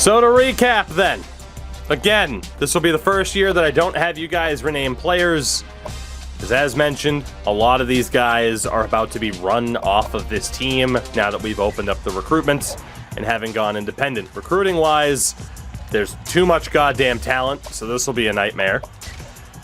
So to recap then, again, this will be the first year that I don't have you guys rename players. Because as mentioned, a lot of these guys are about to be run off of this team now that we've opened up the recruitment and having gone independent. Recruiting-wise, there's too much goddamn talent, so this will be a nightmare.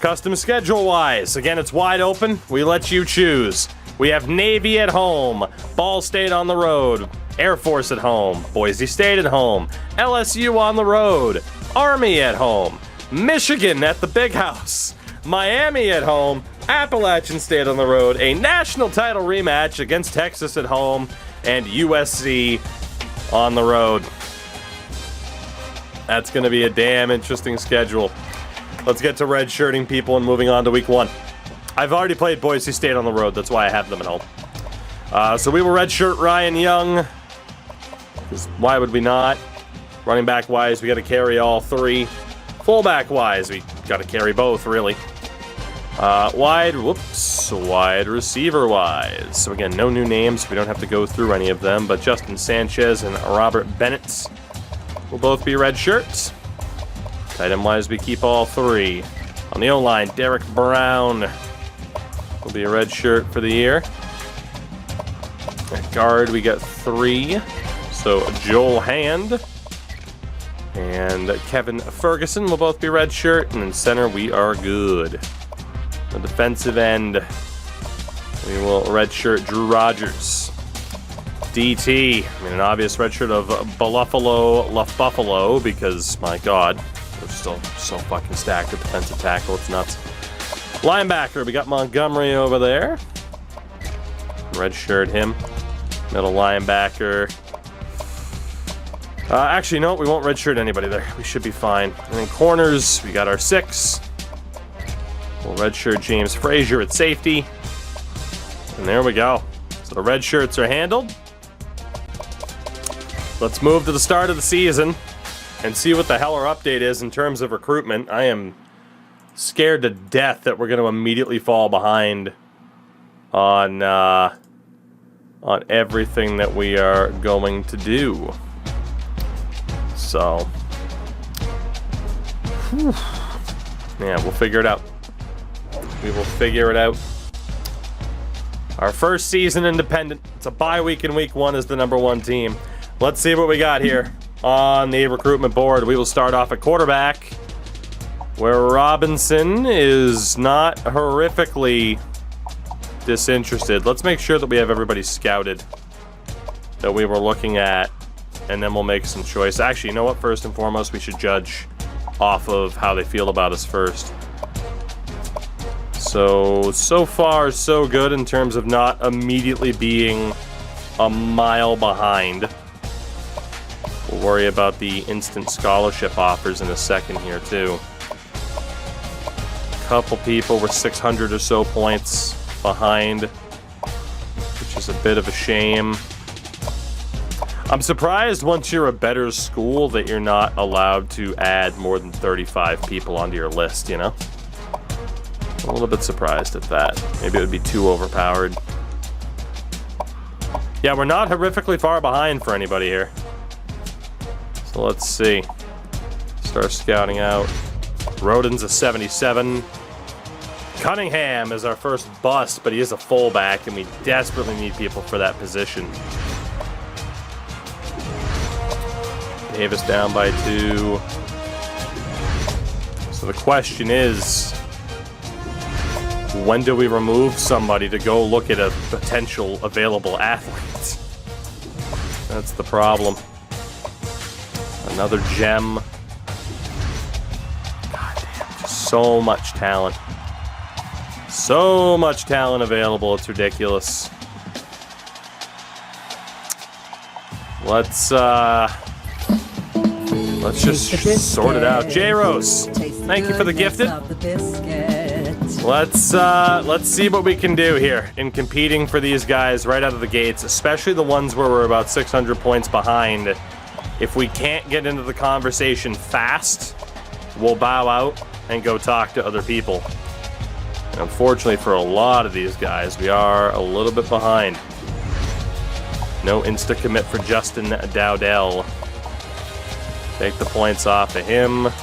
Custom schedule-wise, again, it's wide open. We let you choose. We have Navy at home, Ball State on the road, Air Force at home, Boise State at home, LSU on the road, Army at home, Michigan at the Big House, Miami at home, Appalachian State on the road, a national title rematch against Texas at home, and USC on the road. That's going to be a damn interesting schedule. Let's get to redshirting people and moving on to week 1. I've already played Boise State on the road, that's why I have them at home. So we will redshirt Ryan Young, because why would we not? Running back wise, we got to carry all 3. Fullback wise, we got to carry both, really. Wide receiver wise. So again, no new names. We don't have to go through any of them, but Justin Sanchez and Robert Bennett will both be red shirts. Tight end wise, we keep all 3. On the O-line, Derek Brown will be a red shirt for the year. At guard, we got 3. So Joel Hand and Kevin Ferguson will both be red shirt. And in center, we are good. The defensive end, we will redshirt Drew Rogers. DT, an obvious redshirt of Buffalo, because, my God, they're still so fucking stacked at defensive tackle. It's nuts. Linebacker, we got Montgomery over there. Redshirt him. Middle linebacker. Actually, no, we won't redshirt anybody there. We should be fine. And then corners, we got our 6. We'll redshirt James Frazier at safety. And there we go. So the red shirts are handled. Let's move to the start of the season and see what the hell our update is in terms of recruitment. I am scared to death that we're going to immediately fall behind on everything that we are going to do. So, yeah, we'll figure it out. We will figure it out. Our first season independent. It's a bye week, and week 1 is the #1 team. Let's see what we got here on the recruitment board. We will start off at quarterback, where Robinson is not horrifically disinterested. Let's make sure that we have everybody scouted that we were looking at, and then we'll make some choice. Actually, you know what? First and foremost, we should judge off of how they feel about us first. So far, so good in terms of not immediately being a mile behind. We'll worry about the instant scholarship offers in a second here, too. A couple people were 600 or so points behind, which is a bit of a shame. I'm surprised once you're a better school that you're not allowed to add more than 35 people onto your list, you know? A little bit surprised at that. Maybe it would be too overpowered. Yeah, we're not horrifically far behind for anybody here. So let's see. Start scouting out. Roden's a 77. Cunningham is our first bust, but he is a fullback, and we desperately need people for that position. Davis down by 2. So the question is, when do we remove somebody to go look at a potential available athlete? That's the problem. Another gem. God damn, just so much talent. So much talent available, it's ridiculous. Let's just sort it out. J-Rose, thank you for the gifted. Let's see what we can do here in competing for these guys right out of the gates, especially the ones where we're about 600 points behind. If we can't get into the conversation fast, we'll bow out and go talk to other people. And unfortunately for a lot of these guys, we are a little bit behind. No insta-commit for Justin Dowdell. Take the points off of him. There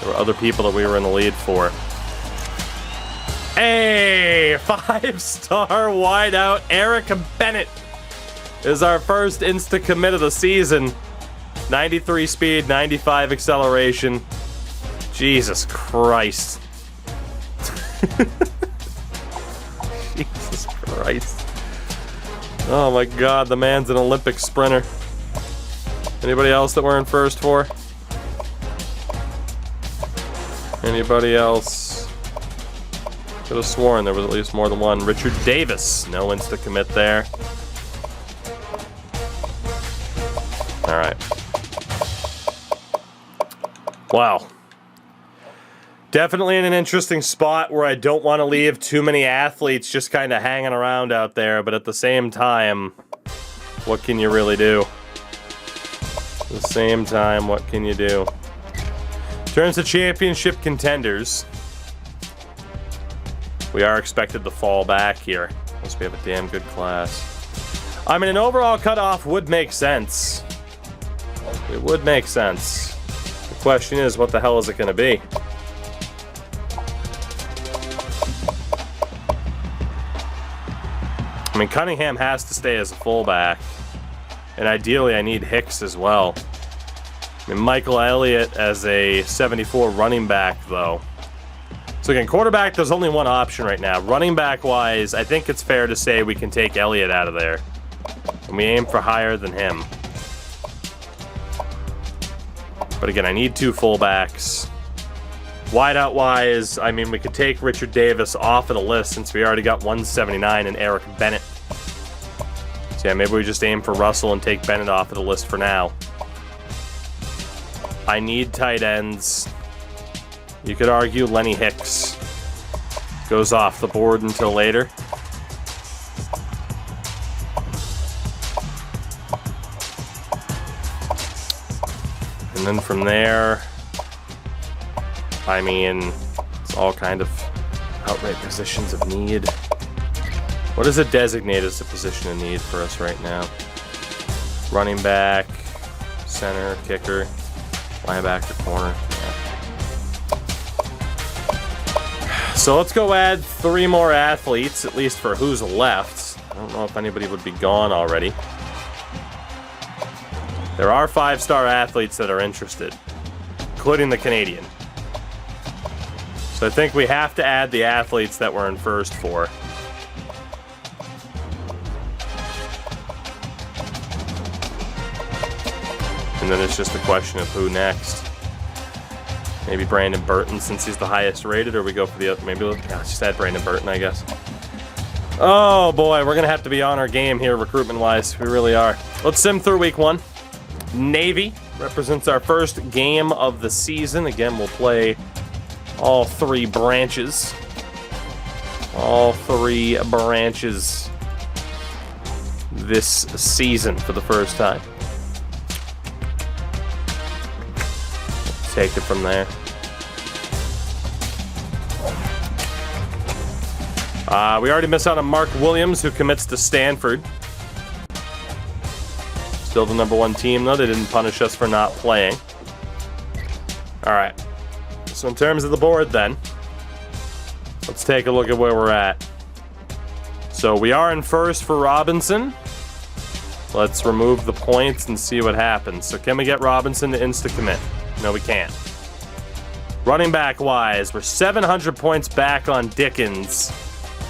were other people that we were in the lead for. Hey, 5-star wideout Eric Bennett is our first insta-commit of the season. 93 speed, 95 acceleration. Jesus Christ. Jesus Christ. Oh my God, the man's an Olympic sprinter. Anybody else that we're in first for? Anybody else? Could have sworn there was at least more than one. Richard Davis, no insta-commit there. All right. Wow. Definitely in an interesting spot where I don't want to leave too many athletes just kind of hanging around out there, but at the same time, what can you really do? At the same time, what can you do? In terms of championship contenders, we are expected to fall back here. Unless we have a damn good class. I mean, an overall cutoff would make sense. It would make sense. The question is, what the hell is it going to be? I mean, Cunningham has to stay as a fullback. And ideally, I need Hicks as well. I mean, Michael Elliott as a 74 running back, though. So again, quarterback, there's only one option right now. Running back-wise, I think it's fair to say we can take Elliott out of there. And we aim for higher than him. But again, I need 2 fullbacks. Wideout-wise, I mean, we could take Richard Davis off of the list since we already got 179 and Eric Bennett. So yeah, maybe we just aim for Russell and take Bennett off of the list for now. I need tight ends. You could argue Lenny Hicks goes off the board until later. And then from there, I mean, it's all kind of outright positions of need. What does it designate as a position of need for us right now? Running back, center, kicker, linebacker, corner. Yeah. So let's go add 3 more athletes, at least for who's left. I don't know if anybody would be gone already. There are 5-star athletes that are interested, including the Canadian. So I think we have to add the athletes that we're in first for. And then it's just a question of who next. Maybe Brandon Burton, since he's the highest rated, or we go for the other. Maybe just add Brandon Burton, I guess. Oh boy, we're gonna have to be on our game here recruitment-wise. We really are. Let's sim through week 1. Navy represents our first game of the season. Again, we'll play all 3 branches. All 3 branches this season for the first time. Take it from there. We already missed out on Mark Williams, who commits to Stanford. Still the #1 team, though. They didn't punish us for not playing. All right. So in terms of the board, then, let's take a look at where we're at. So we are in first for Robinson. Let's remove the points and see what happens. So can we get Robinson to insta-commit? No, we can't. Running back-wise, we're 700 points back on Dickens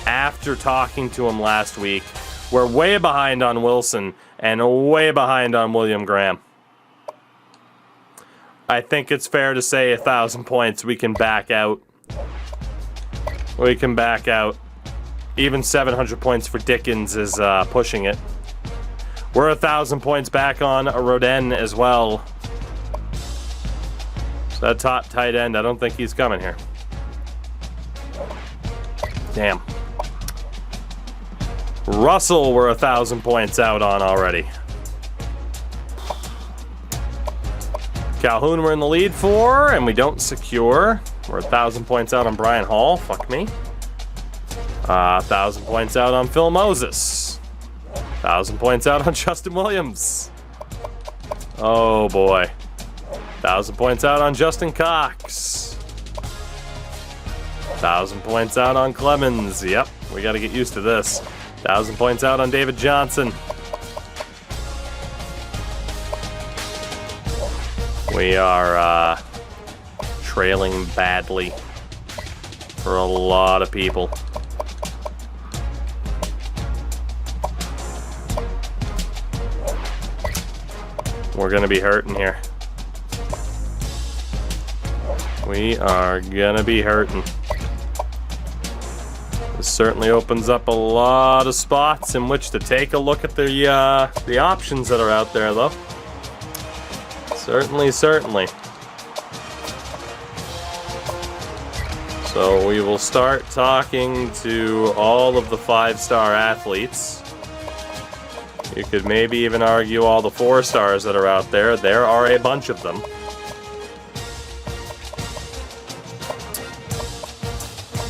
after talking to him last week. We're way behind on Wilson and way behind on William Graham. I think it's fair to say 1,000 points we can back out. We can back out. Even 700 points for Dickens is pushing it. We're 1,000 points back on Rodin as well. So that top tight end, I don't think he's coming here. Damn. Russell, we're 1,000 points out on already. Calhoun, we're in the lead for, and we don't secure. We're 1,000 points out on Brian Hall. Fuck me. 1,000 points out on Phil Moses. 1,000 points out on Justin Williams. Oh boy. 1,000 points out on Justin Cox. 1,000 points out on Clemens. Yep, we got to get used to this. 1,000 points out on David Johnson. We are trailing badly for a lot of people. We're going to be hurting here. We are going to be hurting. This certainly opens up a lot of spots in which to take a look at the options that are out there, though. Certainly. So we will start talking to all of the 5-star athletes. You could maybe even argue all the 4-stars that are out there. There are a bunch of them.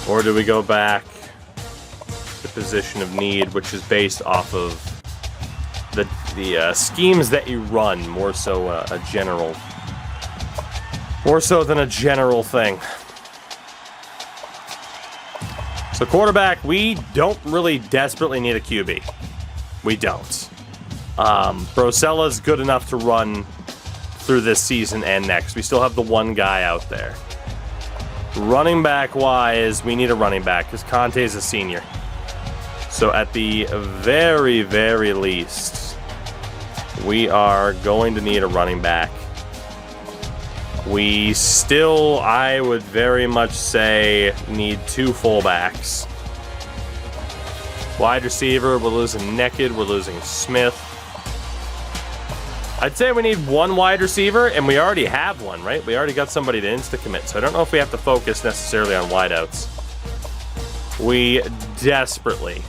Or do we go back to position of need, which is based off of the schemes that you run, more so more so than a general thing. So quarterback, we don't really desperately need a QB. We don't. Brosella's good enough to run through this season and next. We still have the one guy out there. Running back wise, we need a running back because Conte's a senior. So at the very, very least, we are going to need a running back. We still, I would very much say, need 2 fullbacks. Wide receiver, we're losing Naked, we're losing Smith. I'd say we need 1 wide receiver, and we already have one, right? We already got somebody to insta-commit, so I don't know if we have to focus necessarily on wideouts. We desperately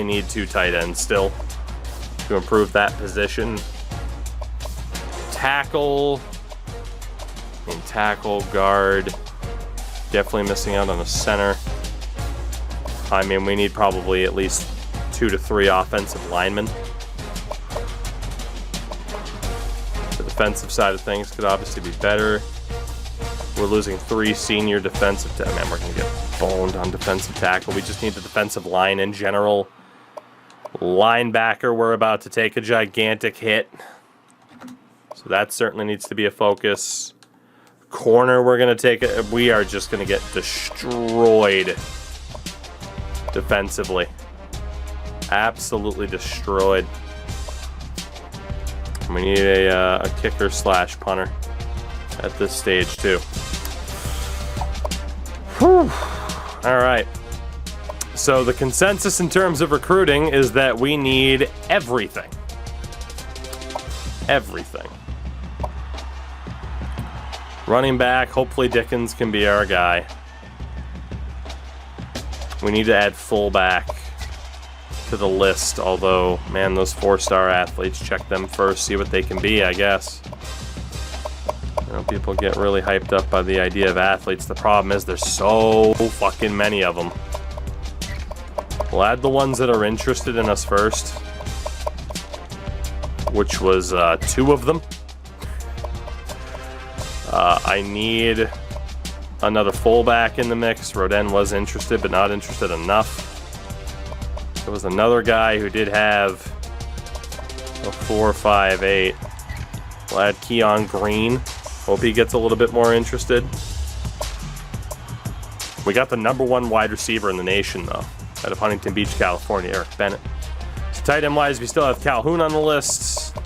need 2 tight ends still to improve that position. Tackle, guard, definitely missing out on a center. I mean, we need probably at least 2 to 3 offensive linemen. The defensive side of things could obviously be better. We're losing 3 senior defensive tackle. Man, we're going to get boned on defensive tackle. We just need the defensive line in general. Linebacker, we're about to take a gigantic hit. So that certainly needs to be a focus. Corner, we are just going to get destroyed defensively. Absolutely destroyed. We need a kicker / punter at this stage too. Whew. All right. So the consensus in terms of recruiting is that we need everything. Everything. Running back, hopefully Dickens can be our guy. We need to add fullback to the list, although, man, those 4-star athletes, check them first, see what they can be, I guess. You know, people get really hyped up by the idea of athletes. The problem is there's so fucking many of them. We'll add the ones that are interested in us first, which was 2 of them. I need another fullback in the mix. Rodin was interested, but not interested enough. There was another guy who did have a 4.58. We'll add Keon Green. Hope he gets a little bit more interested. We got the #1 wide receiver in the nation, though, out of Huntington Beach, California, Eric Bennett. So tight end wise, we still have Calhoun on the list.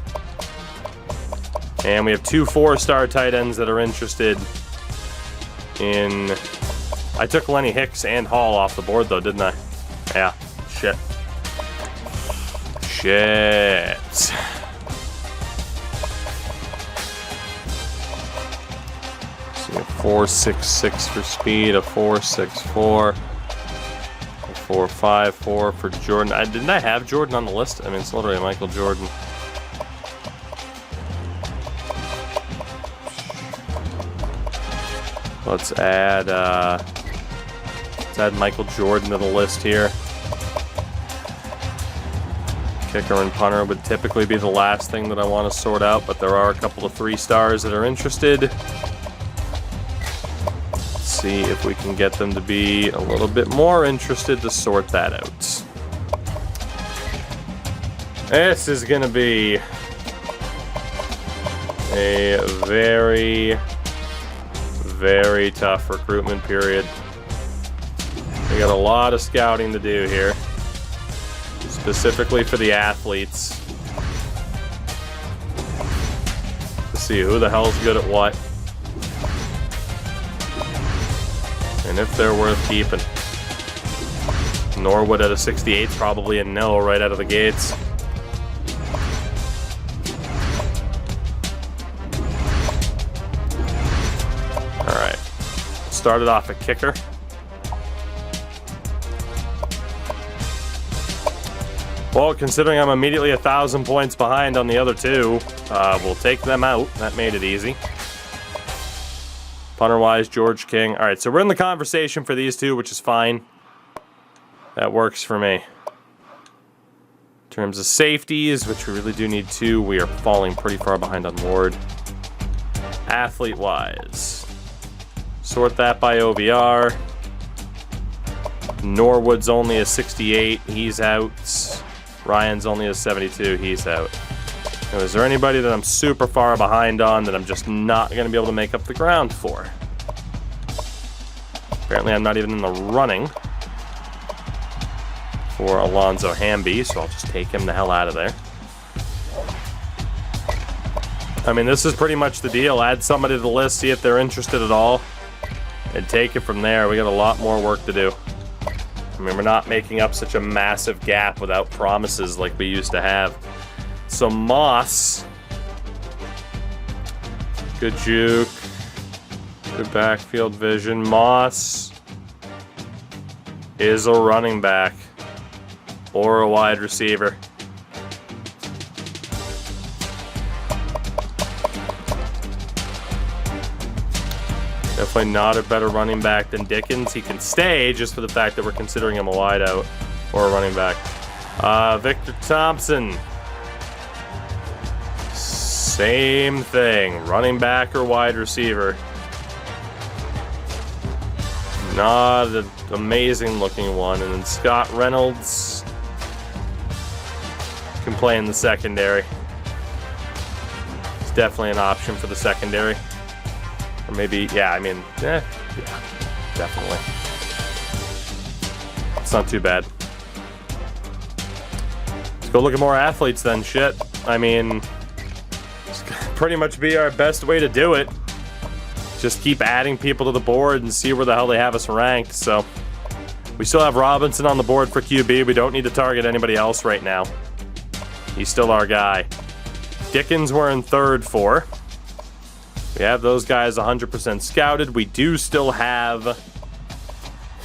And we have 2 4-star tight ends that are interested in... I took Lenny Hicks and Hall off the board, though, didn't I? Yeah. Shit. 4.66 for speed, a 4.64, a 4.54 for Jordan. Didn't I have Jordan on the list? I mean, it's literally Michael Jordan. Let's add Michael Jordan to the list here. Kicker and punter would typically be the last thing that I want to sort out, but there are a couple of 3 stars that are interested. Let's see if we can get them to be a little bit more interested to sort that out. This is going to be a very, very tough recruitment period. We got a lot of scouting to do here, specifically for the athletes, to see who the hell's good at what, and if they're worth keeping. Norwood at a 68 is probably a no right out of the gates. Alright, started off a kicker. Well, considering I'm immediately 1,000 points behind on the other 2, we'll take them out. That made it easy. Punter-wise, George King. All right, so we're in the conversation for these 2, which is fine. That works for me. In terms of safeties, which we really do need 2, we are falling pretty far behind on Ward. Athlete-wise, sort that by OVR. Norwood's only a 68. He's out. Ryan's only a 72, he's out. Now, is there anybody that I'm super far behind on that I'm just not going to be able to make up the ground for? Apparently I'm not even in the running for Alonzo Hamby, so I'll just take him the hell out of there. I mean, this is pretty much the deal. Add somebody to the list, see if they're interested at all, and take it from there. We got a lot more work to do. I mean, we're not making up such a massive gap without promises like we used to have. So Moss, good juke, good backfield vision. Moss is a running back or a wide receiver. Definitely not a better running back than Dickens. He can stay just for the fact that we're considering him a wideout or a running back. Victor Thompson. Same thing. Running back or wide receiver. Not an amazing looking one. And then Scott Reynolds can play in the secondary. It's definitely an option for the secondary. Or maybe, yeah, I mean, yeah, definitely. It's not too bad. Let's go look at more athletes then, shit. I mean, it's pretty much be our best way to do it. Just keep adding people to the board and see where the hell they have us ranked. So, we still have Robinson on the board for QB. We don't need to target anybody else right now. He's still our guy. Dickens we're in 3rd for. We have those guys 100% scouted. We do still have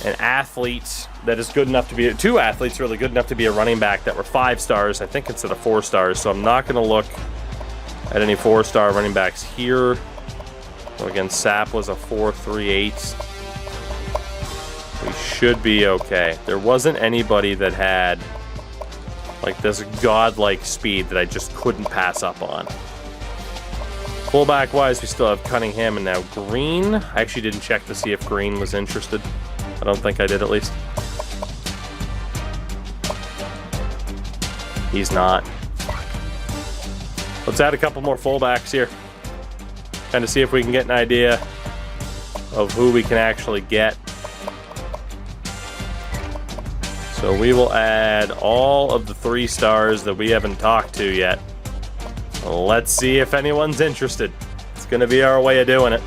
an athlete that is good enough to be... 2 athletes really good enough to be a running back that were 5 stars, I think, instead of 4 stars. So I'm not going to look at any 4-star running backs here. So again, Sapp was a 4.38. We should be okay. There wasn't anybody that had like this godlike speed that I just couldn't pass up on. Fullback-wise, we still have Cunningham and now Green. I actually didn't check to see if Green was interested. I don't think I did, at least. He's not. Let's add a couple more fullbacks here. Kind of see if we can get an idea of who we can actually get. So we will add all of the 3 stars that we haven't talked to yet. Let's see if anyone's interested. It's going to be our way of doing it.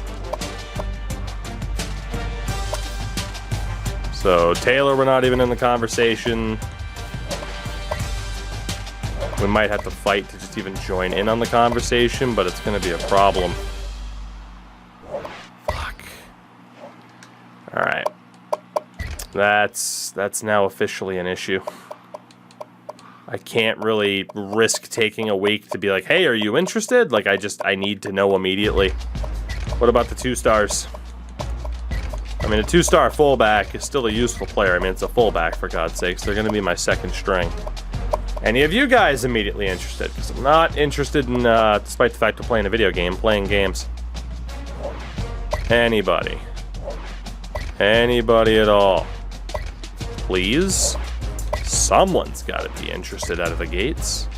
So Taylor, we're not even in the conversation. We might have to fight to just even join in on the conversation, but it's going to be a problem. Fuck. All right. That's now officially an issue. I can't really risk taking a week to be like, hey, are you interested? Like, I need to know immediately. What about the 2 stars? I mean, a 2-star fullback is still a useful player. I mean, it's a fullback, for God's sakes. They're going to be my second string. Any of you guys immediately interested? Because I'm not interested in, despite the fact we're playing a video game, playing games. Anybody. Anybody at all. Please? Someone's got to be interested out of the gates.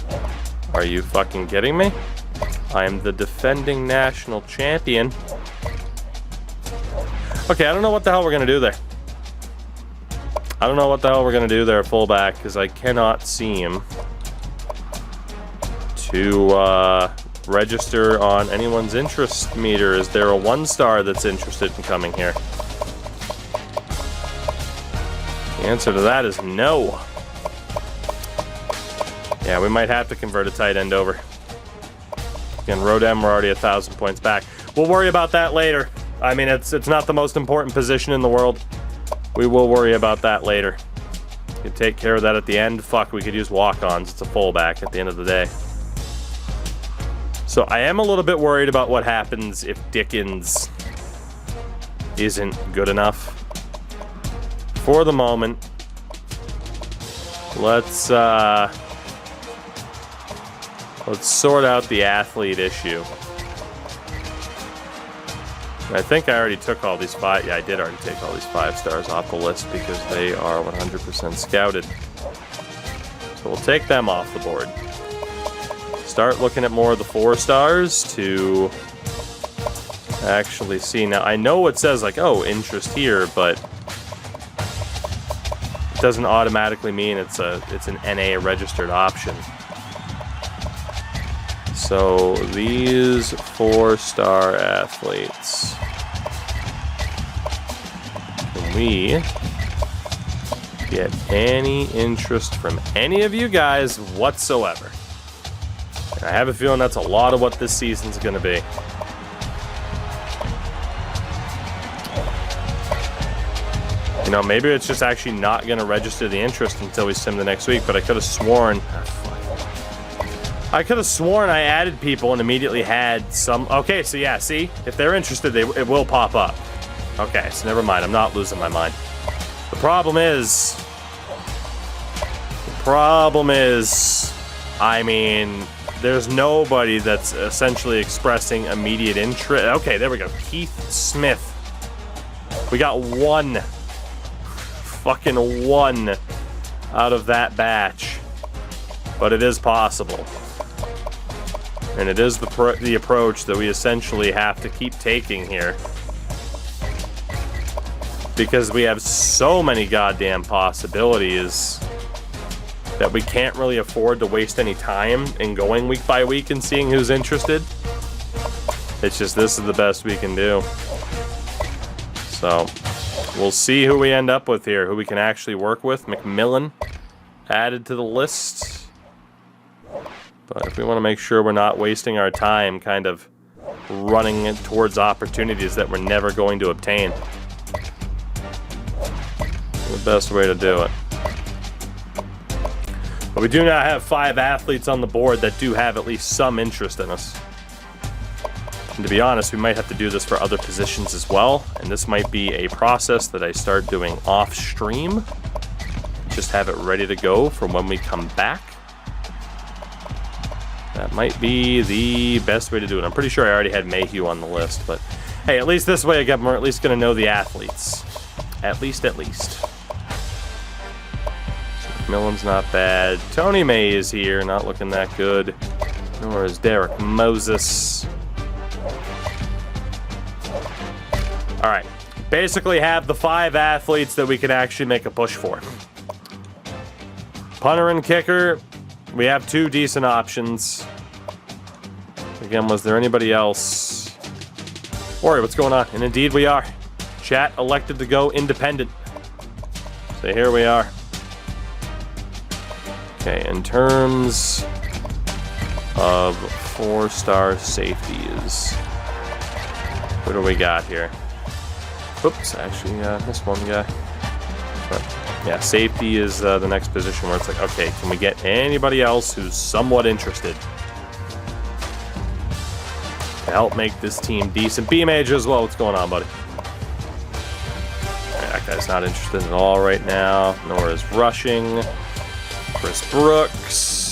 Are you fucking kidding me? I'm the defending national champion. Okay, I don't know what the hell we're going to do there. I don't know what the hell we're going to do there, fullback, because I cannot seem to register on anyone's interest meter. Is there a 1-star that's interested in coming here? The answer to that is no. Yeah, we might have to convert a tight end over. Again, Rodem, we're already 1,000 points back. We'll worry about that later. I mean, it's not the most important position in the world. We will worry about that later. We can take care of that at the end. Fuck, we could use walk-ons. It's a fullback at the end of the day. So I am a little bit worried about what happens if Dickens isn't good enough. For the moment, let's sort out the athlete issue. I think I already took all these 5. Yeah, I did already take all these 5 stars off the list because they are 100% scouted. So we'll take them off the board. Start looking at more of the 4 stars to actually see. Now, I know it says like, oh, interest here, but it doesn't automatically mean it's an NA registered option. So these 4-star athletes, can we get any interest from any of you guys whatsoever? And I have a feeling that's a lot of what this season's going to be. You know, maybe it's just actually not going to register the interest until we sim the next week, but I could have sworn... I could have sworn I added people and immediately had some... Okay, so yeah, see? If they're interested, it will pop up. Okay, so never mind. I'm not losing my mind. The problem is... I mean, there's nobody that's essentially expressing immediate interest. Okay, there we go. Keith Smith. We got 1. Fucking 1 out of that batch. But it is possible. And it is the approach that we essentially have to keep taking here. Because we have so many goddamn possibilities that we can't really afford to waste any time in going week by week and seeing who's interested. It's just this is the best we can do. So, we'll see who we end up with here, who we can actually work with. McMillan added to the list. But if we want to make sure we're not wasting our time kind of running towards opportunities that we're never going to obtain, the best way to do it. But we do not have 5 athletes on the board that do have at least some interest in us. And to be honest, we might have to do this for other positions as well. And this might be a process that I start doing off stream. Just have it ready to go for when we come back. That might be the best way to do it. I'm pretty sure I already had Mayhew on the list, but hey, at least this way again, we're at least going to know the athletes. At least. So McMillan's not bad. Tony May is here, not looking that good. Nor is Derek Moses. All right, basically have the 5 athletes that we can actually make a push for. Punter and kicker. We have 2 decent options. Again, was there anybody else? Ori, what's going on? And indeed we are. Chat elected to go independent. So here we are. Okay, in terms of 4-star safeties, what do we got here? Oops, actually missed one guy. But yeah, safety is the next position where it's like, okay, can we get anybody else who's somewhat interested to help make this team decent? B-Major as well, what's going on, buddy? Right, that guy's not interested at all right now, nor is rushing. Chris Brooks.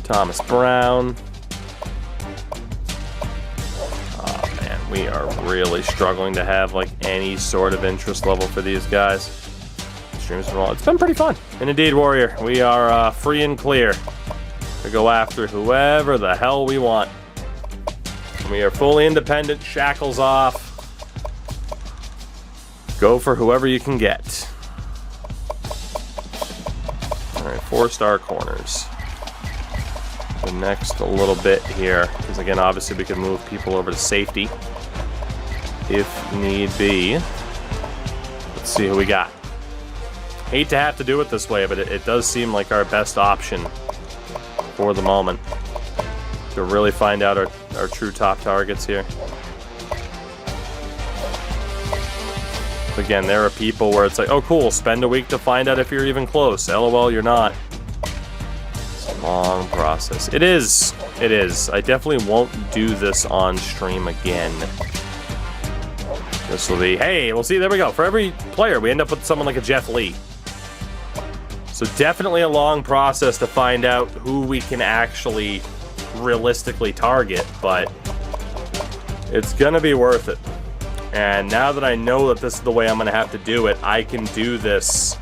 Thomas Brown. Oh man, we are really struggling to have like any sort of interest level for these guys. It's been pretty fun. And indeed, Warrior, we are free and clear to go after whoever the hell we want. We are fully independent, shackles off. Go for whoever you can get. Alright, 4-star corners. The next a little bit here, because again, obviously we can move people over to safety if need be. Let's see who we got. Hate to have to do it this way, but it does seem like our best option for the moment to really find out our true top targets here. Again, there are people where it's like, oh cool, spend a week to find out if you're even close. LOL, you're not. It's a long process. It is. It is. I definitely won't do this on stream again. This will be, hey, we'll see, there we go. For every player, we end up with someone like a Jeff Lee. So definitely a long process to find out who we can actually realistically target, but it's gonna be worth it. And now that I know that this is the way I'm gonna have to do it, I can do this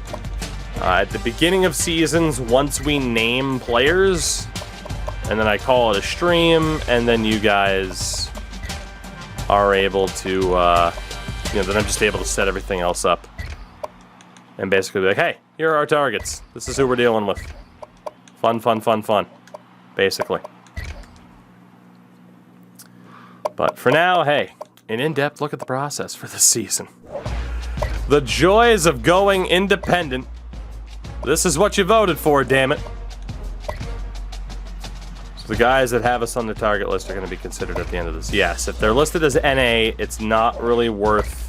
at the beginning of seasons once we name players, and then I call it a stream, and then you guys are able to, then I'm just able to set everything else up. And basically be like, hey, here are our targets. This is who we're dealing with. Fun, fun, fun, fun. Basically. But for now, hey, an in-depth look at the process for this season. The joys of going independent. This is what you voted for, damn it. So the guys that have us on the target list are going to be considered at the end of this. Yes, if they're listed as NA, it's not really worth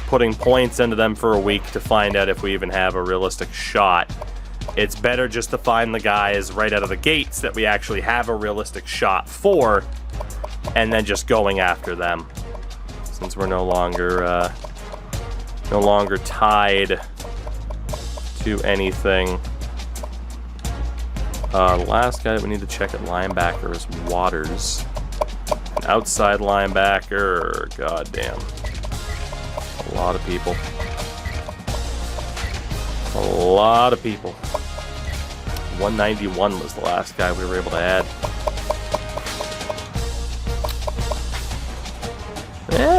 putting points into them for a week to find out if we even have a realistic shot. It's better just to find the guys right out of the gates that we actually have a realistic shot for, and then just going after them, since we're no longer tied to anything. The last guy that we need to check at linebacker is Waters. An outside linebacker, goddamn. A lot of people. A lot of people. 191 was the last guy we were able to add.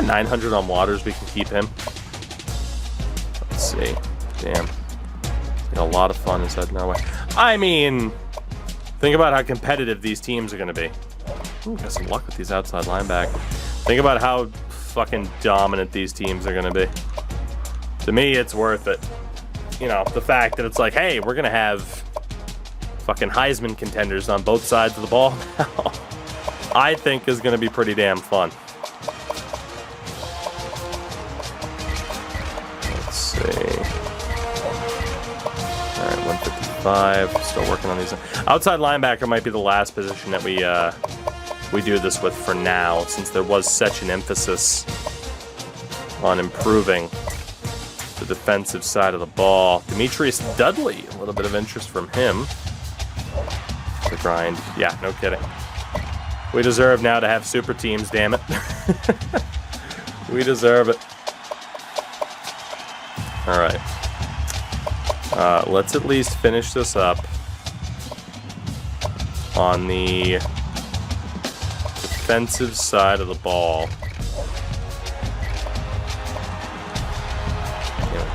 900 on Waters, we can keep him. Let's see. Damn. A lot of fun is heading our way. I mean, think about how competitive these teams are going to be. Ooh, got some luck with these outside linebackers. Think about how fucking dominant these teams are going to be. To me, it's worth it. You know, the fact that it's like, hey, we're going to have fucking Heisman contenders on both sides of the ball now, I think is going to be pretty damn fun. Let's see. All right, 155. Still working on these. Outside linebacker might be the last position that we do this with for now, since there was such an emphasis on improving the defensive side of the ball. Demetrius Dudley, a little bit of interest from him. The grind. Yeah, no kidding. We deserve now to have super teams, damn it. We deserve it. All right. Let's at least finish this up on the defensive side of the ball.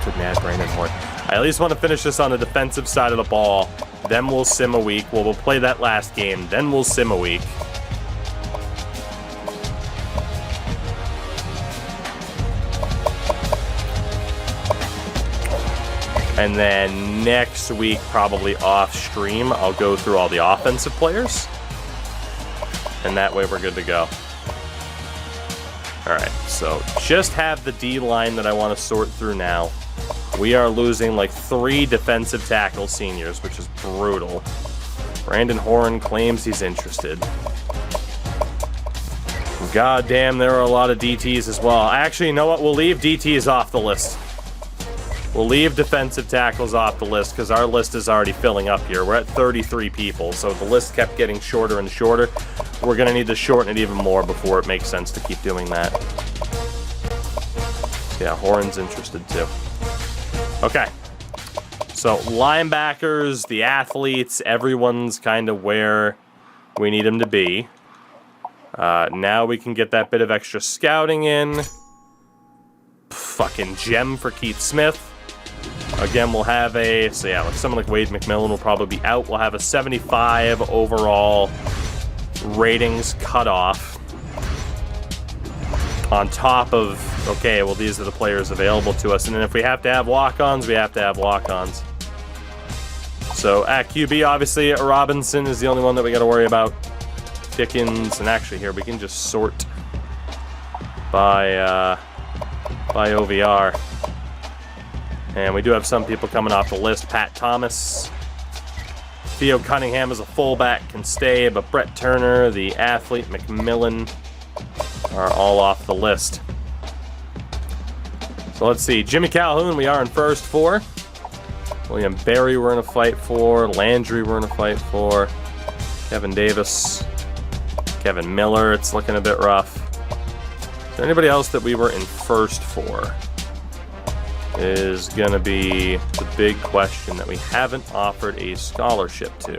Couldn't add Brandon Horn. I at least want to finish this on the defensive side of the ball. Then we'll sim a week. Well, we'll play that last game. Then we'll sim a week. And then next week, probably off stream, I'll go through all the offensive players. And that way we're good to go. All right, so just have the D line that I want to sort through now. We are losing like 3 defensive tackle seniors, which is brutal. Brandon Horn claims he's interested. God damn, there are a lot of DTs as well. Actually, you know what? We'll leave DTs off the list. We'll leave defensive tackles off the list because our list is already filling up here. We're at 33 people, so the list kept getting shorter and shorter. We're going to need to shorten it even more before it makes sense to keep doing that. Yeah, Horan's interested too. Okay. So linebackers, the athletes, everyone's kind of where we need them to be. Now we can get that bit of extra scouting in. Fucking gem for Keith Smith. Again, we'll have a, so yeah, like someone like Wade McMillan will probably be out. We'll have a 75 overall ratings cutoff on top of, okay, well, these are the players available to us. And then if we have to have walk-ons, we have to have walk-ons. So at QB, obviously, Robinson is the only one that we got to worry about. Dickens, and actually here, we can just sort by OVR. And we do have some people coming off the list. Pat Thomas. Theo Cunningham is a fullback, can stay, but Brett Turner, the athlete, McMillan, are all off the list. So let's see. Jimmy Calhoun, we are in first for. William Berry, we're in a fight for. Landry, we're in a fight for. Kevin Davis. Kevin Miller, it's looking a bit rough. Is there anybody else that we were in first for? Is going to be the big question that we haven't offered a scholarship to.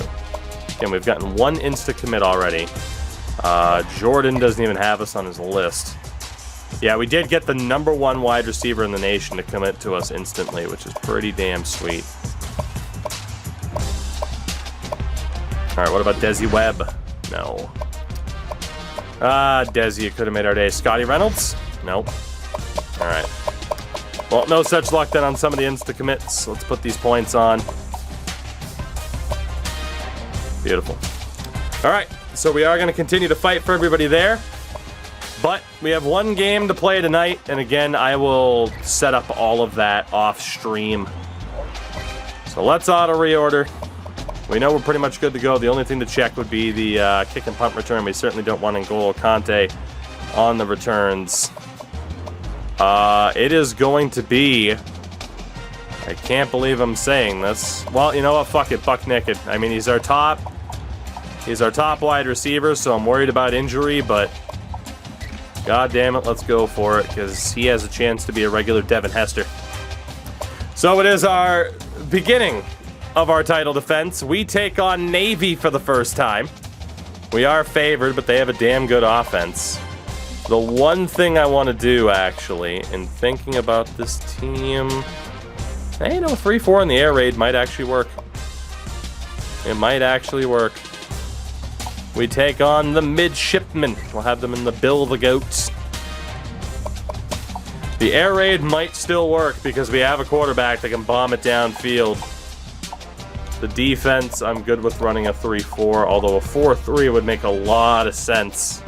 Again, we've gotten one insta-commit already. Jordan doesn't even have us on his list. Yeah, we did get the #1 wide receiver in the nation to commit to us instantly, which is pretty damn sweet. All right, what about Desi Webb? No. Desi, you could have made our day. Scotty Reynolds? Nope. All right. Well, no such luck then on some of the insta-commits. Let's put these points on. Beautiful. All right, so we are going to continue to fight for everybody there. But we have one game to play tonight, and again, I will set up all of that off stream. So let's auto-reorder. We know we're pretty much good to go. The only thing to check would be the kick and punt return. We certainly don't want N'Golo Kante on the returns. It is going to be, I can't believe I'm saying this. Well, you know what? Fuck it. Buck naked. I mean, he's our top wide receiver, so I'm worried about injury, but god damn it, let's go for it, because he has a chance to be a regular Devin Hester. So it is our beginning of our title defense. We take on Navy for the first time. We are favored, but they have a damn good offense. The one thing I want to do, actually, in thinking about this team, hey, you know, 3-4 in the air raid might actually work. It might actually work. We take on the midshipmen. We'll have them in the Bill the Goats. The air raid might still work because we have a quarterback that can bomb it downfield. The defense, I'm good with running a 3-4, although a 4-3 would make a lot of sense.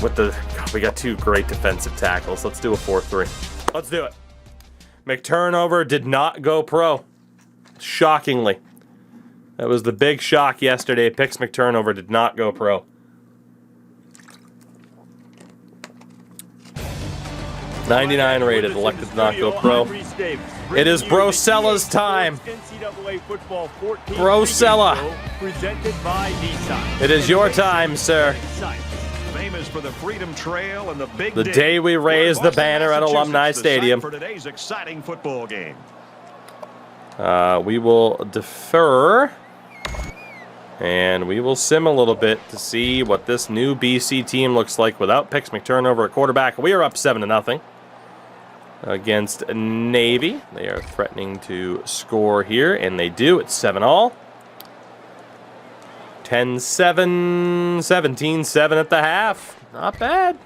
With the, God, we got two great defensive tackles. Let's do a 4-3. Let's do it. McTurnover did not go pro. Shockingly. That was the big shock yesterday. Pix McTurnover did not go pro. .99 rated, elected to not go pro. It is Brosella's time. Brosella. It is your time, sir. For the Freedom Trail and the day we raised the banner at Alumni Stadium. For today's exciting football game. We will defer. And we will sim a little bit to see what this new BC team looks like without Pix McTurnover at quarterback. We are up 7-0 against Navy. They are threatening to score here, and they do. It's 7-all. 10-7, 17-7 at the half. Not bad.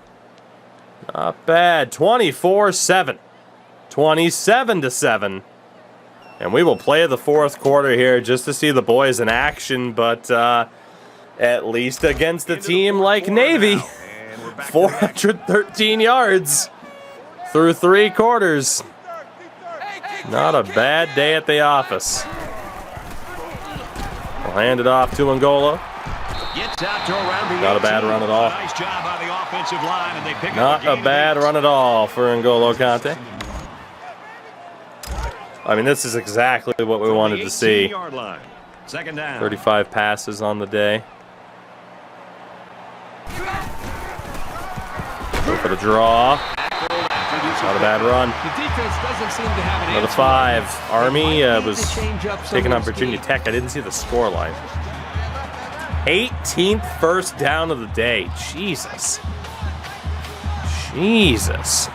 Not bad. 24-7. 27-7. And we will play the fourth quarter here just to see the boys in action, but at least against a team like Navy, 413 yards through 3 quarters. Not a bad day at the office. We'll hand it off to N'Golo. Not a bad run at all. Not a bad run at all for N'Golo Kante. I mean, this is exactly what we wanted to see. 18-yard line. Second down. 35 passes on the day. Go for the draw. Not a bad run. Another 5. Army was taking on Virginia Tech. I didn't see the score line. 18th first down of the day. Jesus. Jesus.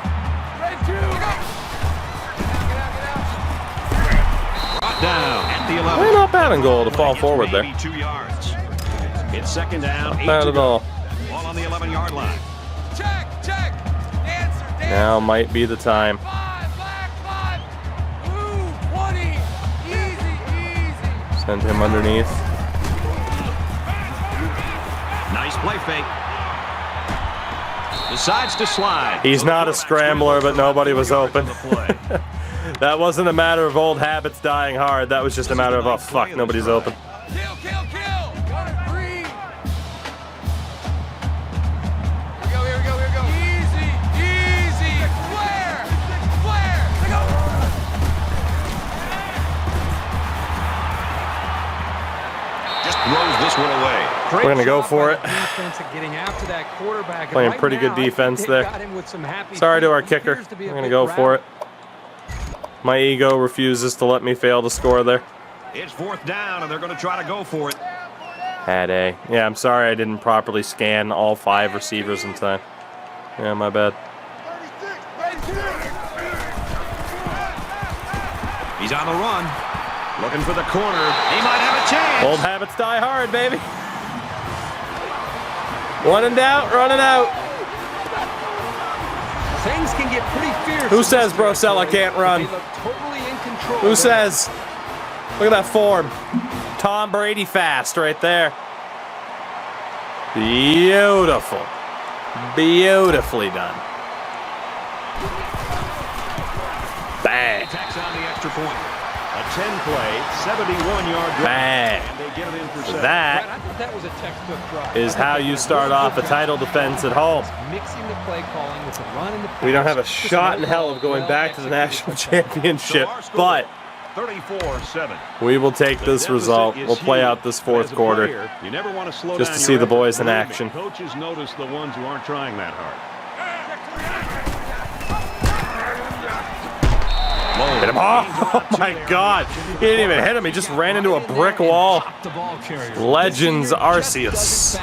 Down at the 11. Well, not bad on goal to fall forward there. 82 yards. It's second down. Not bad at all. Ball on the 11-yard line. Check. Answer. Now might be the time. 5. Ooh, 20. Easy. Send him underneath. Nice play fake. Decides to slide. He's not a scrambler, but nobody was open. That wasn't a matter of old habits dying hard. That was just a matter of, oh, fuck, nobody's open. Kill. Got it, green. Here we go. Easy. Flare. Just throws this one away. We're going to go for it. Playing pretty good defense there. Sorry to our kicker. We're going to go for it. My ego refuses to let me fail to score there. It's fourth down, and they're going to try to go for it. Had a. Yeah, I'm sorry I didn't properly scan all 5 receivers in time. Yeah, my bad. He's on the run. Looking for the corner. He might have a chance. Old habits die hard, baby. When in doubt, run it out. Things can get pretty fierce. Who says Brosella can't run? Who says? Look at that form. Tom Brady fast right there. Beautiful. Beautifully done. Bang. Attacks on the extra point. A 10-play, 71-yard drive. Bang. And they get it in for 7. That is how you start off a title defense at home. We don't have a shot in hell of going back to the national championship, but 34-7. we will take this result. We'll play out this fourth quarter You never want to slow just down to see your the boys effort. in action. Coaches notice the ones who aren't trying that hard. Hit him. Oh my God. He didn't even hit him. He just ran into a brick wall. Legends Arceus.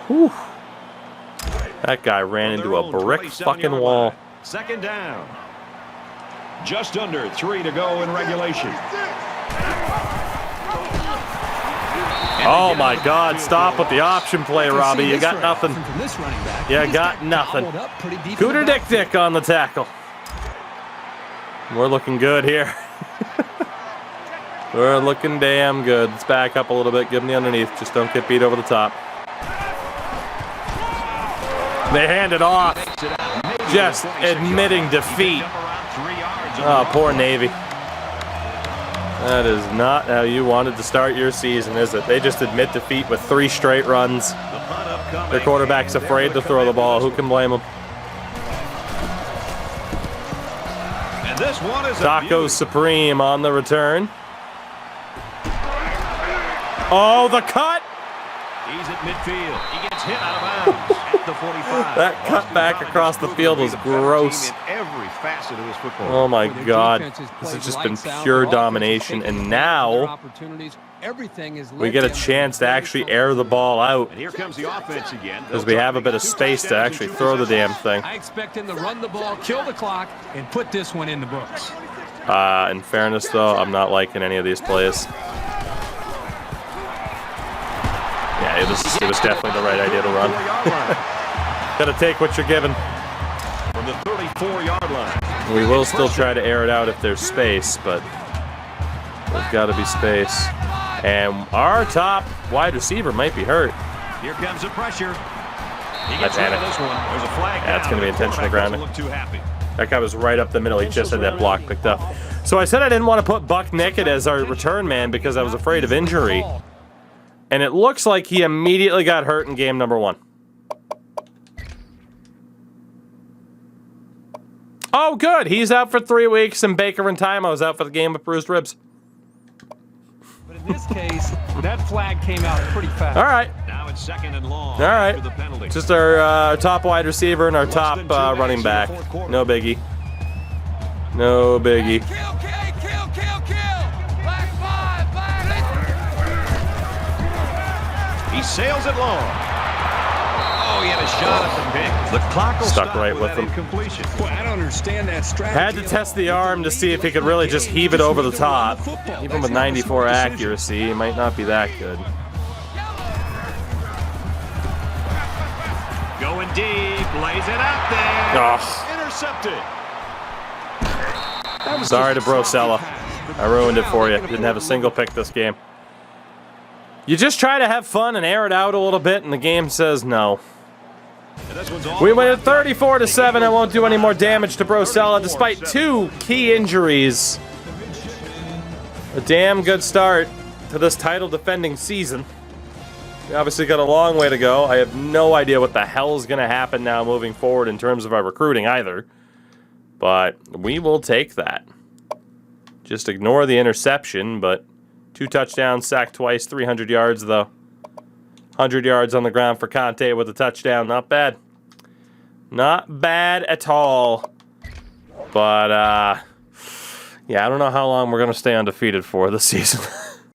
Whew. That guy ran into a brick fucking wall. Second down. Just under 3 to go in regulation. Oh my God, stop with the option play, Robbie. You got nothing. You got nothing. Cooter Dick on the tackle. We're looking good here. We're looking damn good. Let's back up a little bit. Give them the underneath. Just don't get beat over the top. They hand it off. Just admitting defeat. Oh, poor Navy. That is not how you wanted to start your season, is it? They just admit defeat with 3 straight runs. Their quarterback's afraid to throw the ball. Who can blame them? And this one is Taco Supreme on the return. Oh, the cut! He's at midfield. He gets hit out of bounds at the 45. That cut back across the field was gross. In every facet of his football. Oh my God. This has just been pure domination, and now we get a chance to actually air the ball out And here comes the offense again. because we have a bit of space to actually throw the damn thing. I expect him to run the ball, kill the clock, and put this one in the books. In fairness, though, I'm not liking any of these plays. Yeah, it was definitely the right idea to run. Gotta take what you're given. From the 34-yard line. We will still try to air it out if there's space, but there's got to be space. And our top wide receiver might be hurt. Here comes the pressure. He That's gets rid of panic. this one. There's a flag Yeah, it's down. gonna be intentional grounding. Doesn't look too happy. That guy was right up the middle. He just had that block picked up. So I said I didn't want to put Buck Naked as our return man because I was afraid of injury. And it looks like he immediately got hurt in game number 1. Oh, good. He's out for 3 weeks, and Baker and Timo's out for the game with bruised ribs. But in this case, that flag came out pretty fast. All right. Now it's 2nd and long. All right. After the penalty. Just our top wide receiver and our top running back. No biggie. No biggie. Kill, kill, kill, kill, kill. Black 5, black. He sails it long. Oh, he had a shot at the pick. The clock will Stuck stop right with with that him. incompletion. Boy, I don't understand that strategy. Had to test the arm to see if he could really just heave it over the top. Even with 94 accuracy, it might not be that good. Going deep, lays it out there. Ugh. Intercepted. Sorry to Brosella. I ruined it for you. Didn't have a single pick this game. You just try to have fun and air it out a little bit, and the game says no. And this one's all We win at 34-7. I won't do any more damage to Brosella despite 2 key injuries. A damn good start to this title defending season. We obviously got a long way to go. I have no idea what the hell is going to happen now moving forward in terms of our recruiting either. But we will take that. Just ignore the interception, but 2 touchdowns, sacked twice, 300 yards though. 100 yards on the ground for Conte with a touchdown. Not bad. Not bad at all. But, yeah, I don't know how long we're going to stay undefeated for this season.